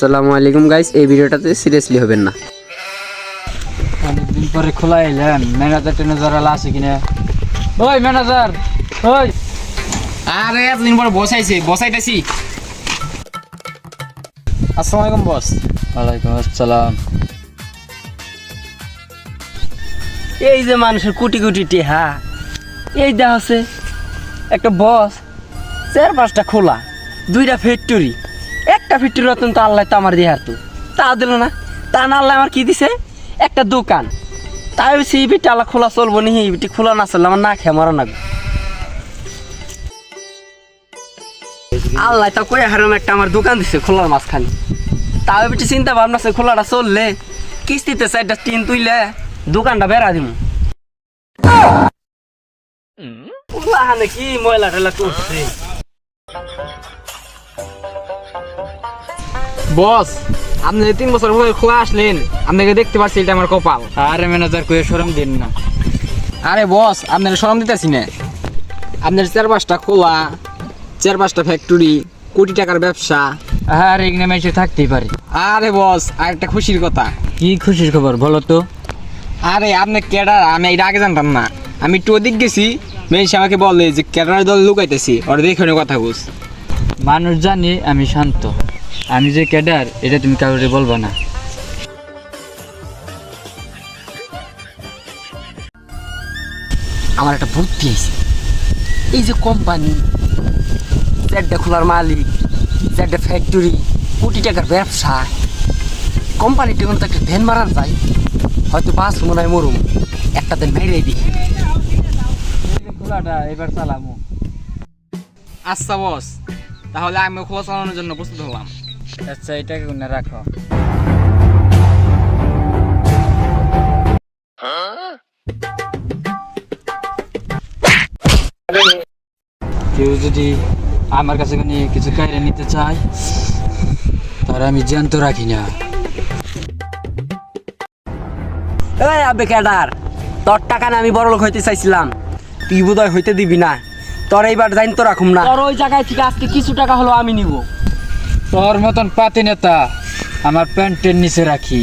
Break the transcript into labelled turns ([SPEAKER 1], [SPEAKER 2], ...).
[SPEAKER 1] আসসালামু আলাইকুম গাইস, এই ভিডিওটাতে সিরিয়াসলি হবেন না।
[SPEAKER 2] অনেকদিন পরে খোলা এলেন, ম্যানেজার টেনেজার আছে কিনা? ওই ম্যানেজার, ওই
[SPEAKER 3] আরে এতদিন পরে বসাইতেছি। আসসালামু আলাইকুম বস।
[SPEAKER 2] ওয়ালাইকুম আসসালাম।
[SPEAKER 1] এই যে মানুষের কোটি কোটি টেহা, এই দেখ আছে একটা বস, 4-5টা খোলা, 2টা ফ্যাক্টরি, একটা ফ্যাক্টরি রতন তো আল্লাহ তো আমার দিয়ে হারতো, তা দিল না। তা না আল্লাহ আমার কি দিছে, একটা দোকান। তাই সেই বিটি আল্লাহ খোলা চলবো নি, এই বিটি খোলা না চললে আমার না খেয়ে মরা না। আল্লাহ তা কয়ে হারাম একটা আমার দোকান দিছে খোলার মাঝখানে। তাও বিটি চিন্তা ভাবনা আছে, খোলাটা চললে কিস্তিতে 4টা টিন তুইলে দোকানটা বেড়া দিব। হানে কি ময়লা টেলা করছে।
[SPEAKER 3] বস, আপনি 3 বছর পরে খোলা আসলেন, আপনাকে দেখতে পাচ্ছি, এটা আমার কপাল।
[SPEAKER 2] আরে ম্যানেজার কয়ে শরম দিন না।
[SPEAKER 3] আরে বস, আপনার শরম দিতেছি না। আপনার 4-5টা খোলা, 4-5টা ফ্যাক্টরি, কোটি টাকার ব্যবসা।
[SPEAKER 2] আর এখানে মেসে থাকতেই পারি।
[SPEAKER 3] আরে বস, আর একটা খুশির কথা।
[SPEAKER 2] কি খুশির খবর বলো তো?
[SPEAKER 3] আরে আপনি ক্যাডার, আমি এটা আগে জানতাম না। আমি একটু ওদিক গেছি, মেয়ে আমাকে বলে যে ক্যাডার দল লুকাইতেছি, ওরা দেখে কথা বুঝ।
[SPEAKER 2] মানুষ জানে আমি শান্ত, আমি যে ক্যাডার এটা তুমি কাউকে বলবো না।
[SPEAKER 1] আমার একটা বুদ্ধি আছে। এই যে কোম্পানি, 4টা খোলার মালিক, 4টা ফ্যাক্টরি, কোটি টাকার ব্যবসা, কোম্পানিটা কোনো তো একটা ভ্যান মারান যায়, হয়তো বাস মনে হয় মরুম, একটা দিন মেরে দিই।
[SPEAKER 2] খোলাটা এবার চালামু।
[SPEAKER 3] আচ্ছা বস, তাহলে আমি খোলা চালানোর জন্য প্রস্তুত হলাম।
[SPEAKER 2] আচ্ছা, এটাকে কোনে রাখো। কেউ যদি আমার কাছে কিছু কাইরে নিতে চায়, তাহলে আমি জ্যান্ত রাখি না।
[SPEAKER 1] এই আবে ক্যাডার, তোর টাকা না আমি বড় লোক হইতে চাইছিলাম, তুই বোধহয় হইতে দিবি না। তোর এইবার জানি তো রাখুম না। তোর ওই জায়গায় থেকে আজকে কিছু টাকা হলো আমি নিব।
[SPEAKER 2] তোর মতন পাতি নেতা আমার প্যান্টের নিচে রাখি।